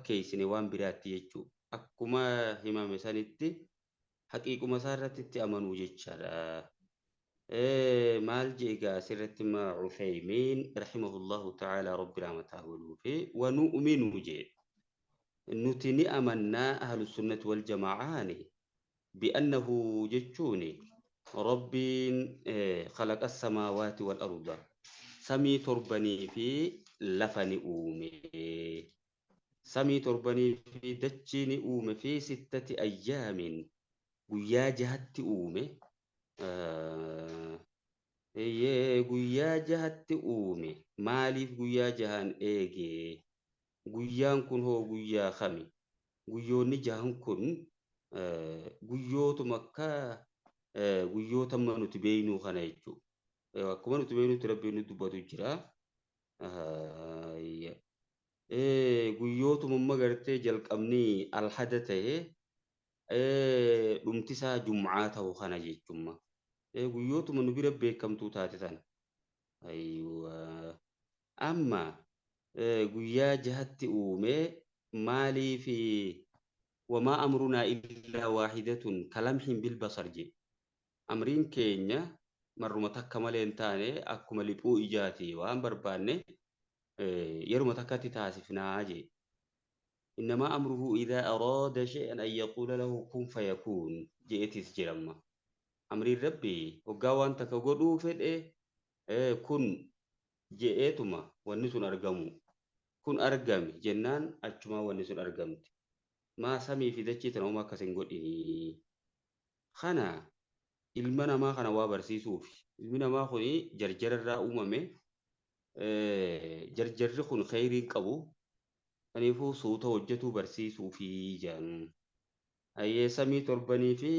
fakkeessine waan biraatti jechuudha. Akkuma himame sanitti haqiiquma isaarratti amanuu jechaadha. maal jeegaa asirratti ma Uthaymiin rahimahullahu ta'ala rabbi rahmataa godhuu fi wanu'minu jee nuti ni amannaa ahlus sunnati wal jama'aani بأنه جتشوني ربي خلق السماوات والأرض سمي تربني في لفني أومي سمي تربني في دتشيني أومي في 6 أيام ويا جهت أومي guyyaa jahatti uume maaliif guyyaa jahan eege guyyaan kun hoo guyyaa kami guyyoonni jahan kun guyyootuma akka guyyoota nuti beeynuu kana jechuudha akkuma nuti beeynuutti rabbiin nutti dubbatu jira guyyootuma amma gartee jalqabni alhada ta'e dhumtisaa jum'aa ta'u kana jechuudha guyyootuma nu bira beekamtuu taate sana amma guyyaa jahatti uume maaliif وما أمرنا إلا واحدة كلمح بالبصر جي أمرين كينيا مرمتك كمالين تاني أكما لبقو إجاتي وأن برباني يرمتك تتاسفنا جي إنما أمره إذا أراد شيئا أن يقول له كن فيكون جئتس جرمه أمري ربي وقاوان تكغدو فد كن جئتما ونسون أرقمو كن أرقمي جنان أجما ونسون أرقمت ما سمي في دجي تنوما كسنقول إني خنا ilmana maa kana waa barsiisuuf ilmi namaa kuni jarjararraa uumame jarjarri kun khayriin qabu kaniifuu suuta hojjetuu barsiisuufi jedhan ayyee samii torbanii fi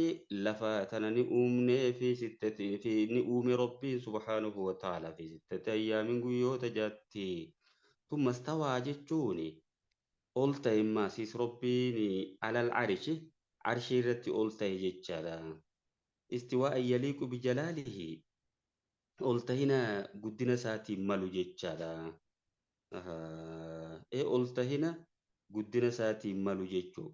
lafa tana ni uumne fi sittati fi ni uume rabbiin subhaanahu wa ta'ala fi sittati ayyaamin guyyoota jaatti ثم استوى jechuuni ol ta'e maasiis rabbiin alal arshii irratti ol ta'e jechaadha استواء يليق بجلاله قلتهنا قدنا ساتي مالو جيتشادا قلتهنا قدنا ساتي مالو جيتشو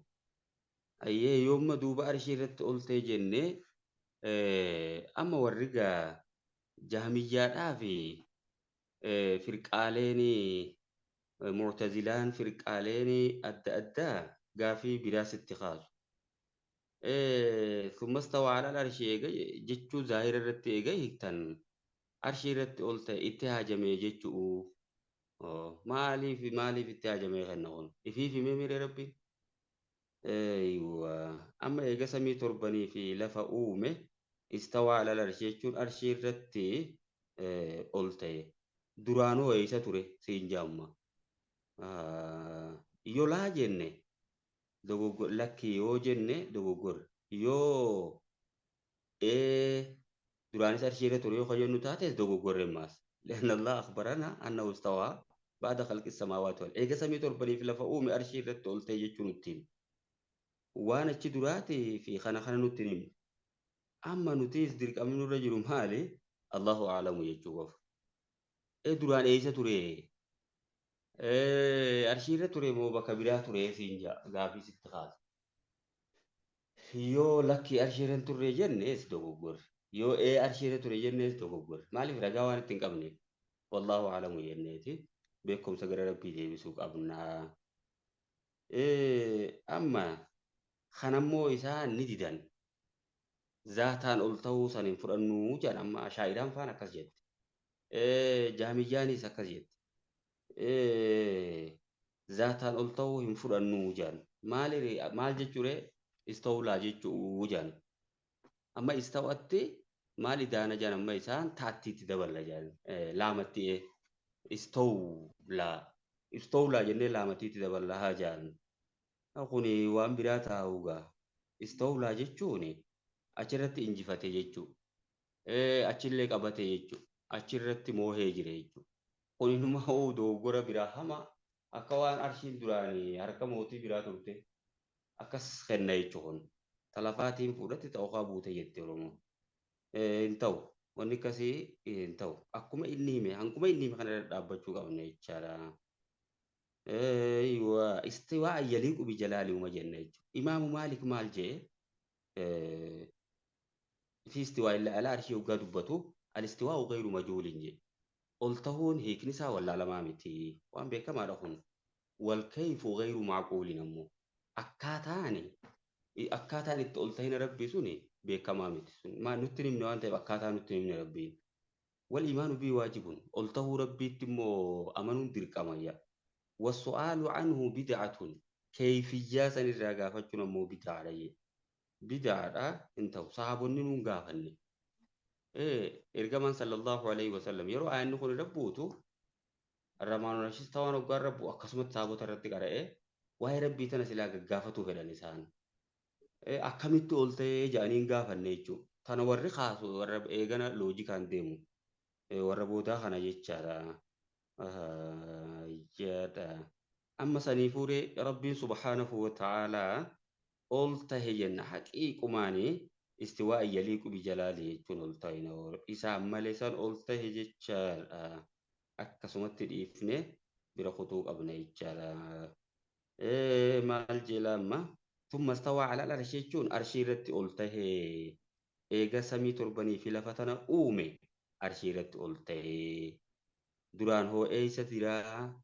أيه يوم دوبا أرشيرت قلت جنة أما ورقا جهميات في فرقاليني معتزلان فرقاليني أدى قافي براس اتخاذ ثم استوى على العرش جتشو ظاهر الرت هيكتن عرش الرت قلت اتهاجمي جتشو مالي في اتهاجمي غنون في ميمير ربي ايوه اما ايجا سمي تربني في لفا اومه استوى على العرش جتشو عرش الرت قلت درانو ايسا توري سينجاما يولا جنة دوغور لكي يو جنة دوغور يو دراني سرشيرة توريو خجل نتاتيس دوغور رماس لأن الله أخبرنا أنه استوى بعد خلق السماوات والأرض إيجا سمي تربني في لفأومي أرشيرة تولتي جتشو نتين وانا تشي دراتي في خانا نتنين أما نتيس ديرك أمين الرجل مالي الله أعلم يجوف دران إيسا توري أرشيرة توري مو بكبيرة توري سينجا غافي ستخاص يو لكي أرشيرة توري جنة دوغور يو أرشيرة توري جنة دوغور مالي فرقا وانا تنقبني والله أعلم ينتي بكم سجر ربي دي بسوق أبنا أما خنمو إسا نديدان ذاتان ألتو سنين فرنو جان أما شايران فانا كسجد جامجاني سكسجد ذاتان ألتو هم فرنو جان مال جتشوري استولى جتشو جان أما استوأتي مالي دانا جان أما إسان تاتي تدبل جان لامتي استولى جنة لامتي تدبل لها جان أخوني وان براتا هوغا استولى جتشوني أشرت إنجفتي جتشو أشلك أبتي جتشو أشرت موهي جري جتشو قولي نما هو دوغورا براهما أكوان أرشين دراني أركا موتي براتورتي أكس خنا جتشون تلفاتين فورتي توقع بوتي يتيرومو انتو ونكسي انتو أكما إنيمي هنكما إنيمي خنا دابتشو قبنا يتشارا أيوة استواء يليق بجلاله ومجنة. إمام مالك مال جي في استواء إلا على عرشه وقاد بطو الاستواء غير مجهول جي. قلتهون هيك نساء ولا لمامتي وان بك ما رهون والكيف غير معقول نمو أكاتاني أكاتاني قلتهين ربي سني بك مامتي سني ما نتنم نوان تيب أكاتان نتنم ربي والإيمان بي واجب قلته ربي تمو أمن درك أميا والسؤال عنه بدعة كيفية سنرغافتنا مو بدعة لي بدعة انت صحابني من غافني إيه إرجمان صلى الله عليه وسلم يرى أن نكون ربوتو الرحمن الرحيم توانو قرب وقسمت صحابو ترتق على إيه وهي ربي تنسلا غافتو في النسان إيه أكملت قلت جانين غافني جو تنوري خاصو ورب إيغانا لوجي كان ديمو إيه وربوتا خنا يجارا جدا أما سنيفوري ربي سبحانه وتعالى قلت هي حقيقة ماني استواء يليق بجلاله جون قلتين إسا ملسان قلت هي جال أكسمت الإفنة برخطوق أبنى جال إيه مال جلما ثم استوى على الأرش جون أرشيرت قلت هي إيجا سمي تربني في لفتنا أومي أرشيرت قلت هي دران هو إيسا ترى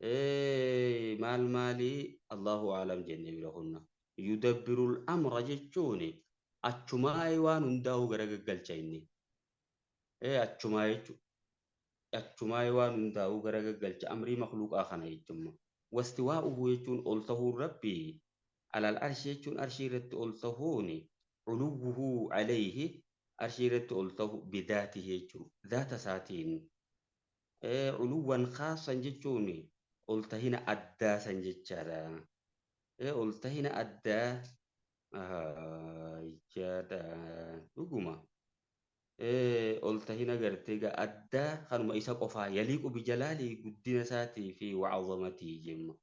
إيه مال مالي الله أعلم جنة برهن يدبر الأمر جتوني أتشماي وان هنداو غرق قلتيني إيه أتشماي وان هنداو غرق قلت أمري مخلوق آخنا يجمع واستواؤه يجون قلته ربي على الأرش يجون أرشيرت قلتهوني علوه عليه أرشيرت قلته بذاته يجون ذات ساتين إيه علوا خاصا جتوني قلت هنا أدى سنجتشارا إيه قلت هنا أدى جادا رقما إيه قلت هنا قرتيجا أدى خانما إسا قفا يليق بجلالي قدنا ساتي في وعظمتي جم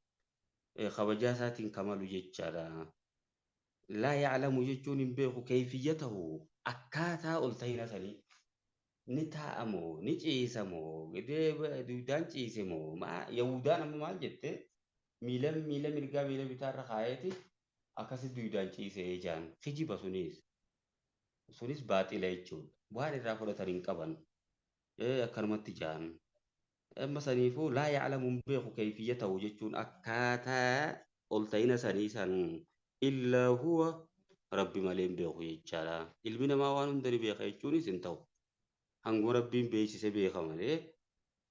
إيه خبجا ساتي كمال جتشارا لا يعلم جتشون بيخو كيفيته أكاتا قلت هنا سني نتاءمو نجيسمو دودان جيسمو ما يهودان أما مال جتة ميلا مرقا ميلا بتار خايتي أكاسي دودان جيسي جان خجيبا سونيس باطلا jechuudha. Waan irraa fudhataniin qaban akkanumatti jaan. Amma saniifuu laa yaclamuun beeku kayfiyya ta'u jechuun akkaataa ol ta'ina sanii san illaa huwa rabbi malee hin beeku jechaadha. Ilmi namaa waan hunda ni beeka jechuunis hin ta'u. Hanguma rabbiin beeksise beeka malee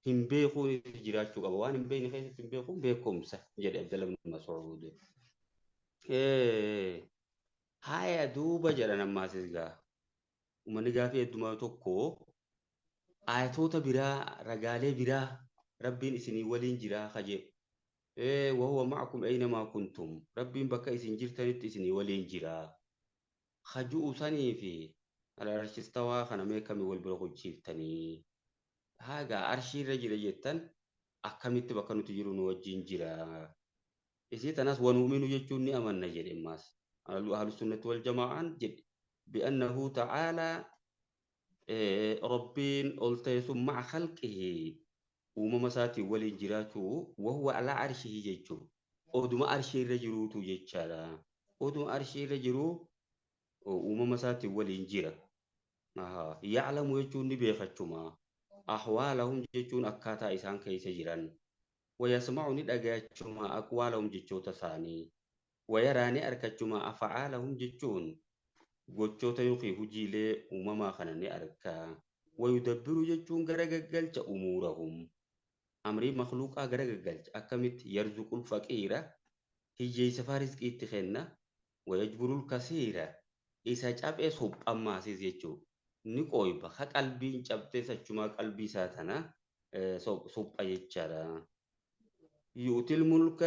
hin beekuun jiraachuu qaba. Waan hin beekne keessatti hin beekuun beekumsa jedhe Abdalla bin Mas'uud. Haaya duuba jedhan ammaasis gaa. Uummanni gaafii heddumaa tokko ayatoota biraa ragaalee biraa rabbiin isinii waliin jiraa kaje wahuwa ma'akum aynamaa kuntum rabbiin bakka isin jirtanitti isinii waliin jiraa kaju'u sanii fi alarshistawaa kana meekami wal bira hojjiiftanii haga arshiirra jira jettan akkamitti bakka nuti jiru nu wajjin jira isii tanas wanuuminu jechuun ni amanna jedhe maas ahlusunnati wal jamaa'aan jedhe بأنه تعالى ربين قلت مع خلقه وممساتي ولنجراته وهو على عرشه جيجو أودم أرشي رجروتو جيجالا أودم أرشي رجرو وممساتي ولنجرا يعلم يجون بيختما أحوالهم جيجون أكاتا إسان كيس جيران ويسمعني الأجاجما أقوالهم جيجو تساني ويراني أركجما أفعالهم جيجون gochoota yookiin hojiilee uumamaa kana ni argaa. Wayudabbiru jechuun gara gaggalcha umuurahum. Amrii makluuqaa gara gaggalcha akkamitti yarzuqul faqiira hiyyeessa faarisqii itti kenna. Wayajburul kasiira isa caphee suphammaasiis jechuudha. Ni qooyba ha qalbiin cabtee sachumaa qalbii isaa tana supha jechaadha. يؤتي الملك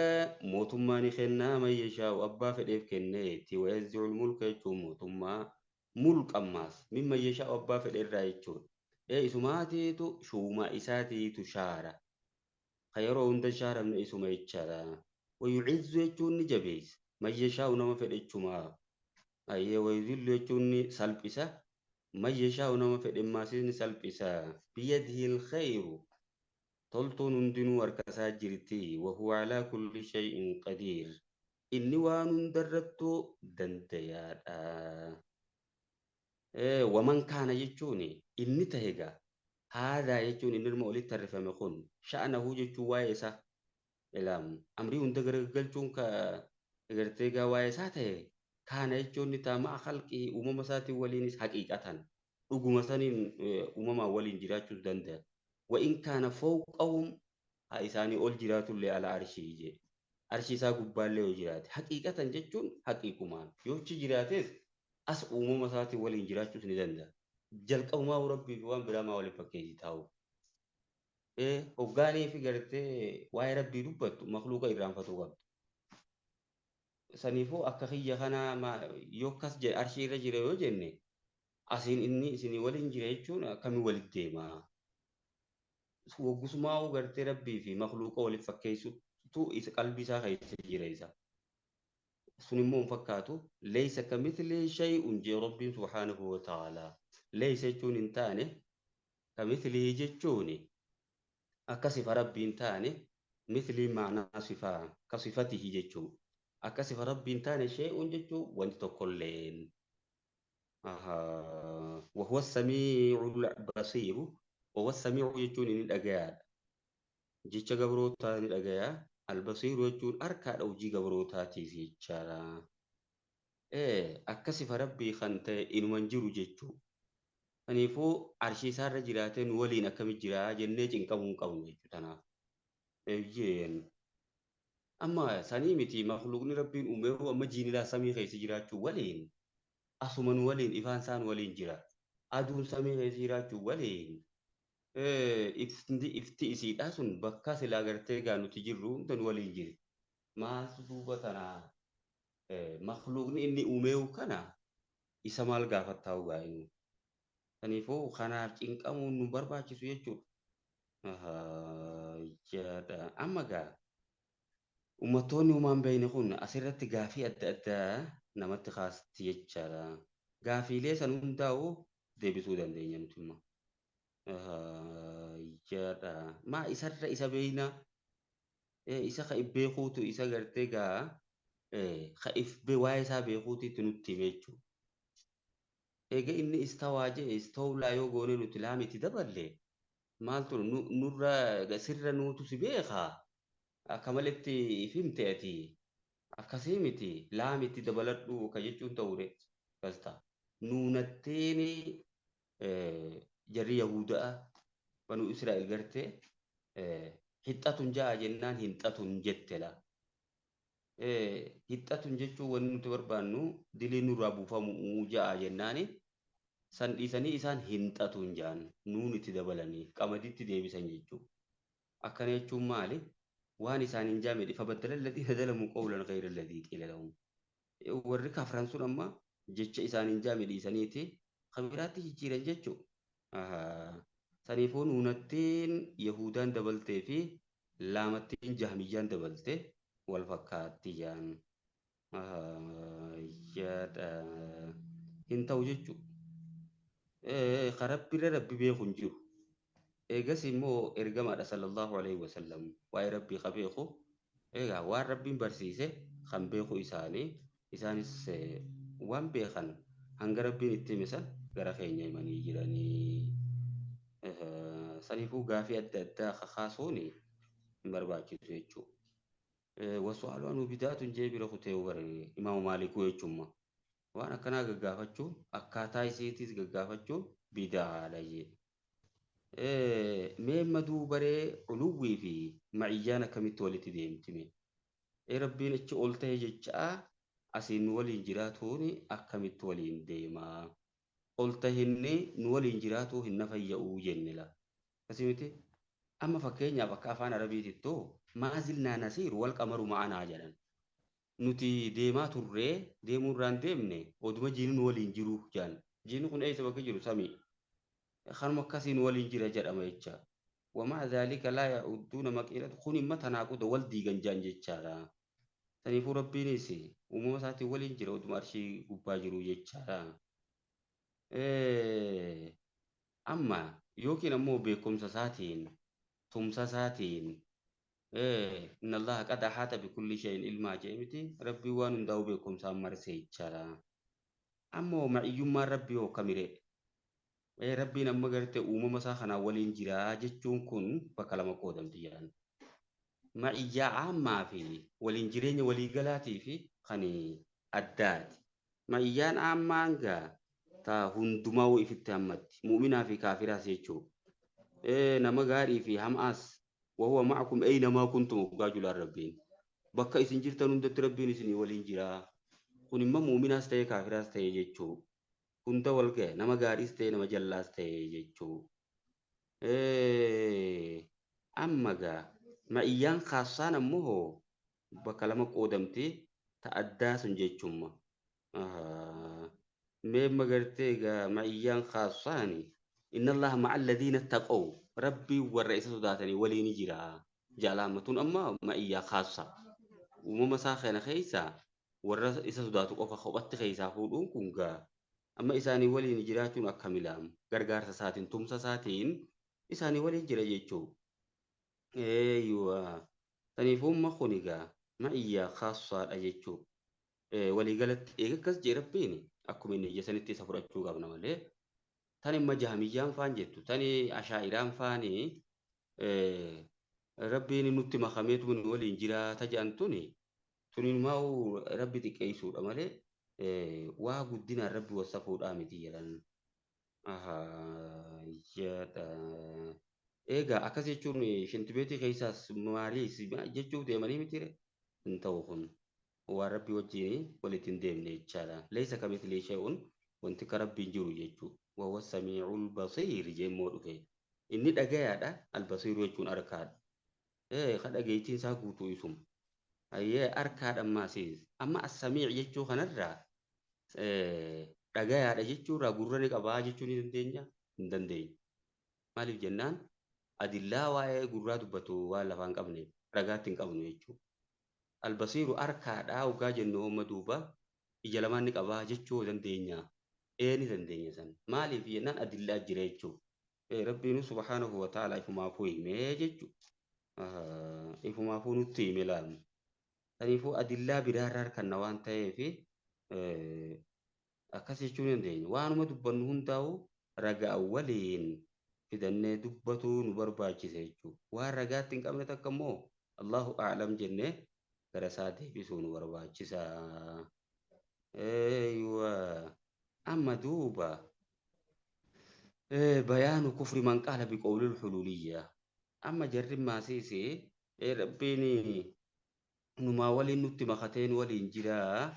موتما خنا من يشاء أبا فديف كنيتي ويزع الملك يجو موتما ملك أماس مما يشاء أبا فديف رايتشون إيه إسماتي تو شوما إساتي تشارة خيرو عند شارة من إسما يتشارة ويعز يجون جبيس من يشاء نما فديف شما أيه ويذل يجون سلبسة من يشاء نما فديف ماسين سلبسة بيده الخير toltuun hundinuu harka isaa jirti. Wahuwa calaa kulli shay'in qadiir. Inni waan hundarrattuu dandayaadha. Waman kaana jechuun inni tahe gaa haadaa jechuun inni ilma olitti tarrifame kun sha'anahu jechuun waa'ee isaa ilaamu amrii hunda garagalchuun ka gartee gaa waa'ee isaa ta'e kaana jechuun ni ta'a ma'a khalqii uumama isaatiin waliinis haqiiqatan dhuguma saniin uumamaan waliin jiraachuus danda'a. Wa'in kaana fawqahum haa isaanii ol jiraatullee ala arshii jee arshii isaa gubbaallee yoo jiraate haqiiqatan jechuun haqiiqumaan yoo achi jiraates as uumama isaatiin waliin jiraachuus ni danda'a. Jalqabumaa rabbii fi waan biraa maa waliin fakkeessi taa'u. Hoggaanii fi gartee waa'ee rabbii dubbattu makluuqa irraanfatuu qabdu. Saniifuu akka kiyya kanaa yoo akkas arshii irra jira yoo jenne asiin inni isinii waliin jira jechuun akkamii walitti deema. Waggusumaa gartee rabbii fi makluuqa waliin fakkeessutu qalbii isaa keessa jira isa. Sun immoo hin fakkaatu leeysa kamithli shay'un jee rabbiin subhaanahu wa ta'aalaa. Leeysa jechuun hin taane kamithli jechuun akka sifa rabbiin taane mithli maanaa sifaa ka sifatihi jechuun akka sifa rabbiin taane shay'un jechuun wanti tokkolleen. Wahuwa samiicul basiiru wahuwa samiicu jechuun inni dhagayaadha. Jecha gabrootaa ni dhagayaa. Albasiiru jechuun harkaadha hojii gabrootaatiif jechaadha. Akka sifa rabbii kan ta'e inuman jiru jechuudha. Kanaafuu arshii isaarra jiraatee nu waliin akkamitti jira jennee cinqamuu hin qabnu jechuudha tanaaf. Amma sanii miti makluuqni rabbiin uumee amma jiinilaa samii keessa jiraachuu waliin asuma nu waliin ifaan isaan waliin jira. Aduun samii keessa jiraachuu waliin ifti isiidhaa sun bakka silaa gartee gaa nuti jirru hunda nu waliin jiri. Maaltu duuba tanaa makluuqni inni uumee kana isa maal gaafattaa gaa inni. Kanaafuu kanaaf cinqamuun nu barbaachisu jechuudha. Amma gaa uummattoonni uumaan beeyne kun asirratti gaafii adda addaa namatti kaasti jechaadha. Gaafiilee san hundaa'uu deebisuu dandeenya nuti immoo. Maa isarra isa beeyna isa ka if beekuutu isa gartee gaa ka if waa'ee isaa beekuutitti nutti hime jechuudha. Egaa inni istawaa jee istawlaa yoo goone nuti laamiti daballe maaltu nurra sirra nuutu si beekaa akka maletti ifimte ati akkasii miti laamiti dabaladhu ka jechuun ta'uure kasta nuunatteeni jarri Yahudaa banu Israa'el gartee hixxatun ja'a jennaan hinxatun jettela. Hixxatun jechuun wanni nuti barbaannu dilii nurraa buufamuu ja'a jennaani san dhiisanii isaan hinxatun ja'an nuun itti dabalanii qamadiitti deebisan jechuudha. Akkana jechuun maali? Waan isaan hin jaamedhe fabaddala alladhiina dalamuu qawlan ghayra alladhii qiila lahum. Warri kafran sun amma jecha isaan hin jaame dhiisaniiti kan biraatti jijjiiran jechuudha. Saniifuu nuunattiin Yahudaan dabaltee fi laamattiin Jahmiyyaan dabalte wal fakkaatti jaan. Hin ta'u jechuudha. Karabbirra rabbi beeku hin jiru. Eegas immoo ergamaadha sallallahu alaihi wasallam waa'ee rabbii ka beeku egaa waan rabbiin barsiise kan beeku isaanis waan beekan hanga rabbiin itti hime san gara keenya himanii jiranii. Saniifuu gaafii adda addaa kakaasuun hin barbaachisu jechuudha. Wasu'aalu anuu bidaatun jee bira kutee imaamu maalikuu jechuudha. Waan akkanaa gaggaafachuun akkaataa isiitis gaggaafachuun bidaadha jee. Meemma duubaree uluwwii fi ma'iyyaan akkamitti walitti deemtime. Rabbiin achi ol ta'e jechaa asiin nu waliin jiraatuun akkamitti waliin deemaa. Ol tahinni nu waliin jiraatuu hin nafayya'uu jennila. Akkasumatti amma fakkeenyaaf akka afaan arabiitittoo maazilnaa nasiiru wal qamaru ma'anaa jedhan. Nuti deemaa turree deemuurraan deemne oduma jiinu nu waliin jiru jaan. Jiinu kun eessa bakka jiru samii. خانم كاسين ولين جرا جرا ما يتشا ومع ذلك لا يعدون مكيلة خون ما تناقض والدي جنجان جتشارا تنيفو ربي نسي وما ساتي ولين جرا ودمارشي وباجرو جتشارا أما يوكي نمو بكم ساتين تمسا ساتين إن الله قد أحاط بكل شيء علما جيمتي ربي وان داو بكم سامر سيجرا أما معي ما ربي هو كاميري ربي نما غرتي مسا خنا ولين جرا جچون كن بكلام قودم تيان معي عام في ولين جرين ولي غلاتي في خني أدات معيان عامانغا تا هندماو إفتامت مؤمنا في كافرة سيجو نما غاري في همأس وهو معكم أينما كنتم قاجل الربين بكا إسن جرتن هندت ربين إسني ولين جرا kun immoo muuminaas ta'ee kaafiraas ta'ee jechuu hunda wal ga'e nama gaariis ta'ee nama jallaas ta'ee jechuu amma gaa ma'iyyaan kaassaan ammoo bakka lama qoodamtee ta'addaa sun jechumma mee magartee gaa ma'iyyaan kaassaani inna allaha ma'a alladhiina taqaw rabbii warra isa sodaatanii waliin jira jaalaammatuun amma ma'iyyaa kaassa uumama isaa kana keessaa warra isa sodaatu qofa kophatti keessaa fuudhuun kun gaa amma isaanii waliin jiraachuun akka milaamu gargaarsa isaatiin tumsa isaatiin isaanii waliin jira jechuu eeyyuwa taniifuu amma kun egaa ma'iyyaa kaassaadha jechuu waliigalatti eega akkas jee rabbiin akkuma inni ija sanitti isa fudhachuu qabna malee tan imma jahamiyyaan faan jettu tani ashaa'iraan faanii rabbiin nutti makameetu waliin jiraata jedhan tuni tuniin maa'u rabbi xiqqeessuudha malee waa guddinaan rabbi wasafuudhaa miti jedhan jedha eegaa akkas jechuun shintibeetii keessaas maaliis jechuu deemanii mitire hin ta'u kun waan rabbi wajjin walitti hin deemne jechaadha leessa kamithli shay'un wanti ka rabbiin jiru jechuu wahuwa samiicul basiir jemmoo dhufe inni dhagayaadha albasiiru jechuun arkaadha ka dhageettiin isaa guutuu isum ayyee arkaadha ammaasiis amma as-samiic jechuu kanarraa dhagayaadha jechuurraa gurra ni qabaa jechuu ni dandeenya hin dandeenya maaliif jennaan adillaa waa'ee gurraa dubbatu waan lafaan qabne ragaatti hin qabnu jechuudha. Albasiiru arkaadhaa hoggaa jennu uumma duuba ija lamaan ni qabaa jechuu dandeenya. Ni dandeenya san maaliif jennaan adillaa jira jechuudha. Rabbiin subhaanahu wa ta'ala ifumaafuu himee jechuudha. Ifumaafuu nutti hime laamu. Kanaafuu adillaa biraarraa harkanna waan ta'eef akkas jechuu dandeenya. Waanuma dubbannu hundaa'u ragaa waliin fidannee dubbatu nu barbaachisa jechuudha. Waan ragaatti hin qabne takka immoo Allahu a'lam jennee gara isaa deebisuu nu barbaachisa. Amma duuba bayaanu kufri man qaala biqawlil hululiyyaa. Amma jarri maasiisi rabbiin numaa waliin nutti makateen waliin jiraa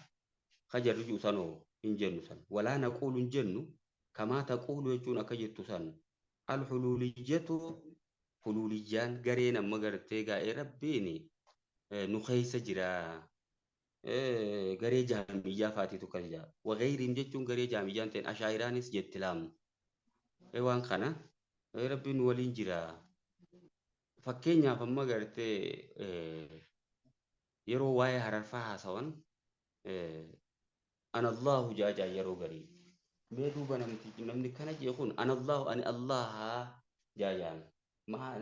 kajarri juusanoo hin jennu san. Walaa naquulu hin jennu kamaa taquulu jechuun akka jettu san. Alhululiyyatu hululiyyaan gareen amma gartee gaa'ee rabbiin nu keessa jira garee jaamiyyaa faatiitu kan jira wagayriin jechuun garee jaamiyyaan ta'een ashaayiraanis jetti laamu waan kana rabbiin nu waliin jira fakkeenyaaf amma gartee yeroo waa'ee hararfaa haasawan ana Allahu jaajaa yeroo garii mee duuba namni kana jee kun ana Allahu ani Allah jaajaan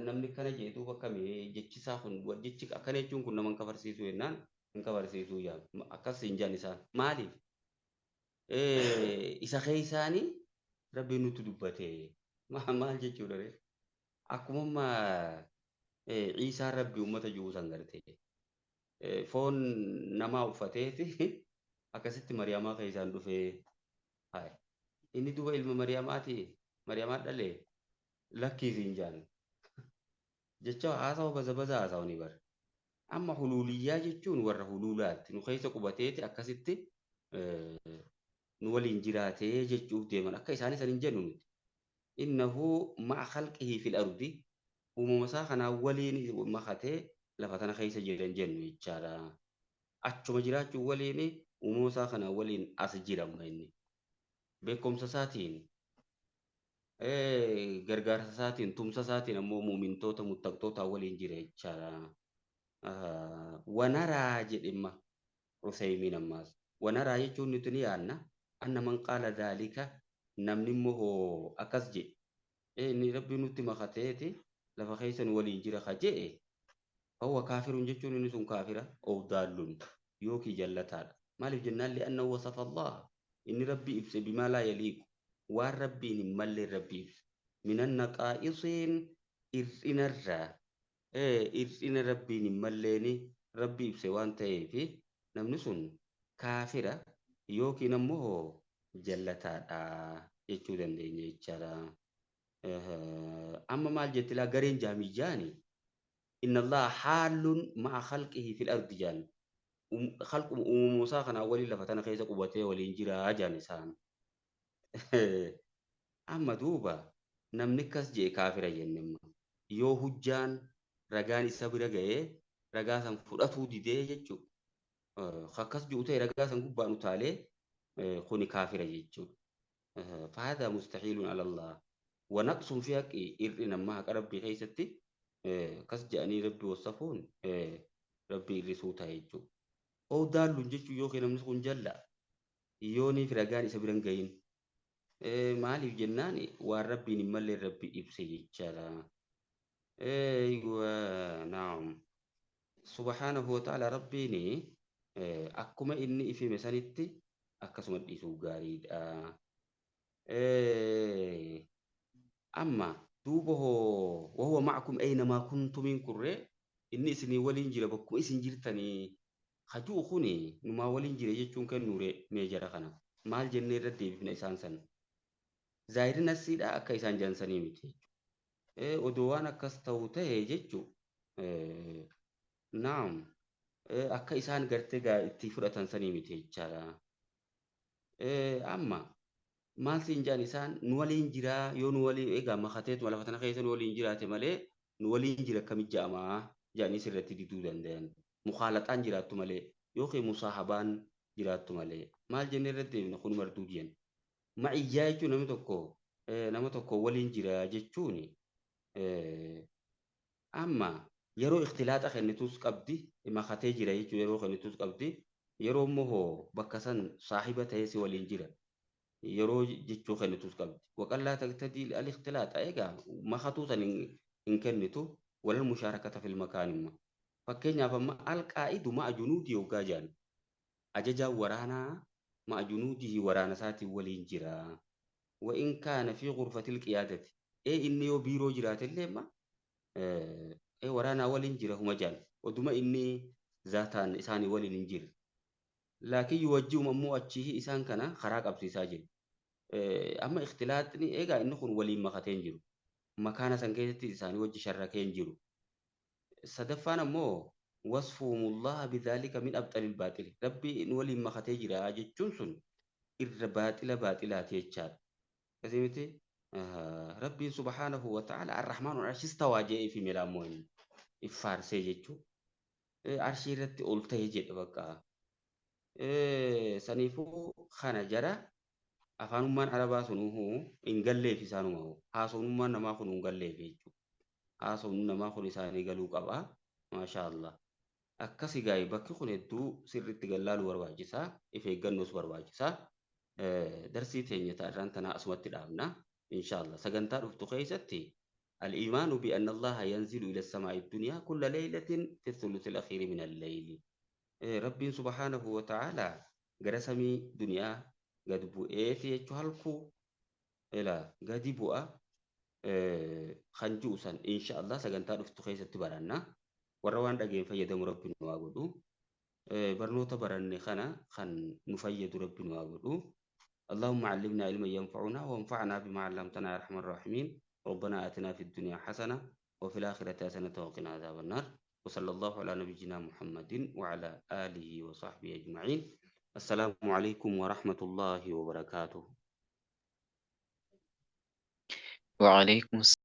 namni kana jee duuba kamee jechisaa kun jechi akkana jechuun kun nama kafarsiisuu jennaan hin kafarsiisuu yaa akkas hin jaan isaan maaliif isa keessaanii rabbiin nutti dubbate maal jechuudha ree akkuma Ciisaan rabbi uummata jiru san gartee foon namaa uffateeti akkasitti Mariyaamaa keessaan dhufee inni duuba ilma Mariyaamaati Mariyaamaa dhalee lakkiisiin jaan jecha haasawa baza haasawanii bar amma hululiyyaa jechuun warra hululaatti nu keessa qubateeti akkasitti nu waliin jiraatee jechuuf deeman akka isaan san hin jennu nuti innahu ma'a khalqihi fil ardi uumama isaa kanaa waliin makatee lafa tana keessa jiran jennu jechaadha achuma jiraachuu waliin uumama isaa kanaa waliin as jirama inni beekumsa isaatiin gargaarsa isaatiin tumsa isaatiin ammoo muumintoota muttaqtoota waliin jira jechaadha. Wanaraa jedhima Usaymiin ammaas. Wanaraa jechuun nuti ni yaadna anna man qaala daalika namni immoo akkas jedhe inni rabbi nutti makateeti لفا خيسن ولين جرا خجئ فهو كافر جتون نسون كافرة أو ضال يوكي جلتها ما الجنان لأنه وصف الله إن ربي إبس بما لا يليق والربي نمال ربي إبس من النقائص إرئنا الرا إرئنا ربي نماليني ربي إبس وان تيفي نمنسون كافرة يوكي نموه جلتها يجودن ديني يجارا أما ما الجت لا قرين جامي جاني إن الله حال مع خلقه في الأرض جان خلق موسى كان أولي لفتنا خيسة قوته والإنجيل جان سان أما دوبا نمنكس جي كافر جنما يو هجان رغاني سبرا جاي رغاسا فرأتو دي جيجو خكس جوتي رغاسا قبانو تالي خوني كافر جيجو فهذا مستحيل على الله ونقص فيها إرنا ما ربي خيستي كس جاني ربي وصفون ربي رسوتا يجو أو دالو جيجو يوخي نمسكون جلا يوني في رغاني سبرا جاين مالي جناني وربي نمالي ربي إبسي جلا أيوة نعم سبحانه وتعالى ربيني أكما إني في مسانتي أكسمت إسو غاريد أما دوبه وهو معكم أينما كنتم من كره إني سني ولين جرا بكم إسن جرتني خجو خوني نما ولين جرا يجون كان نوري ميجرا خنا مال جنة ردي بنا إنسان سن زايرنا السيدا أكا إنسان جنساني متي ودوانا كستوته يجو نعم أكا إنسان قرتي اتفرة تنساني متي جارا أما maal siin jaan isaan nu waliin jiraa yoo nu waliin egaa makateetu lafa tana keessa nu waliin jiraate malee nu waliin jira akkamitti ja'amaa jaanii sirratti diduu danda'an mukaalaxaan jiraattu malee yookiin musaahabaan jiraattu malee maal jennee irratti deebina kun marduu diyan ma'iyyaa jechuun nama tokko waliin jira jechuun amma yeroo ikhtilaaxa kennitus qabdi makatee jira jechuun yeroo kennitus qabdi yeroo immoo bakka san saahiba ta'ee si waliin jira yeroo jechuu kennitus qabdi waqallaa taqtadii al-ikhtilaat eegaa makatuu san hin kennitu walal mushaarakata fil makaanimma fakkeenyaaf amma alqaa'idu ma'a junuudii hoggaa jaan ajajaa waraanaa ma'a junuudii waraana isaatiin waliin jira وإن كان في غرفة القيادة inni yoo biiroo jiraate illee ma waraana waliin jira huma jaan oduma inni zaataan isaanii waliin hin jirre laakiin yuwajji'um ammoo achii isaan kana karaa qabsiisaa jiru amma ikhtilaaxni eegaa inni kun waliin makatee hin jiru makaana san keessatti isaanii wajji sharrakee hin jiru sadaffaan ammoo wasfuumullaha bidhaalika min abxalil baaxili rabbii in waliin makatee jira jechuun sun irra baaxilaati jechaadha kasii miti rabbiin subhaanahu wa ta'ala arrahmaanu arshis tawaajee fi milaamoon iffaarsee jechuu arshii irratti ol ta'ee jedhe bakka saniifuu kana jara afaanummaan arabaa sunuu hin galleef isaanuma haasofnummaan namaa kun hin galleef jechuudha haasofnu namaa kun isaanii galuu qaba maashaa Allah akkasii gaa'ee bakki kun hedduu sirriitti gallaaluu barbaachisaa if eeggannoos barbaachisaa darsii teenya ta'arraan tanaa asumatti dhaabna inshaa Allah sagantaa dhuftu keessatti الإيمان بأن الله ينزل إلى السماء الدنيا كل ليلة في الثلث الأخير من الليل ربي سبحانه وتعالى قرسمي دنيا قد بؤي في جهلكو إلى قد بؤا خنجوسا إن شاء الله سجنتا رفتو خيسة تبرانا وروان دقين فيدم ربنا واقودو برنوتا براني خن نفيد ربنا واقودو اللهم علمنا علما ينفعنا وانفعنا بما علمتنا يا أرحم الراحمين ربنا آتنا في الدنيا حسنة وفي الآخرة حسنة وقنا عذاب النار وصلى الله على نبينا محمد وعلى آله وصحبه أجمعين السلام عليكم ورحمة الله وبركاته وعليكم السلام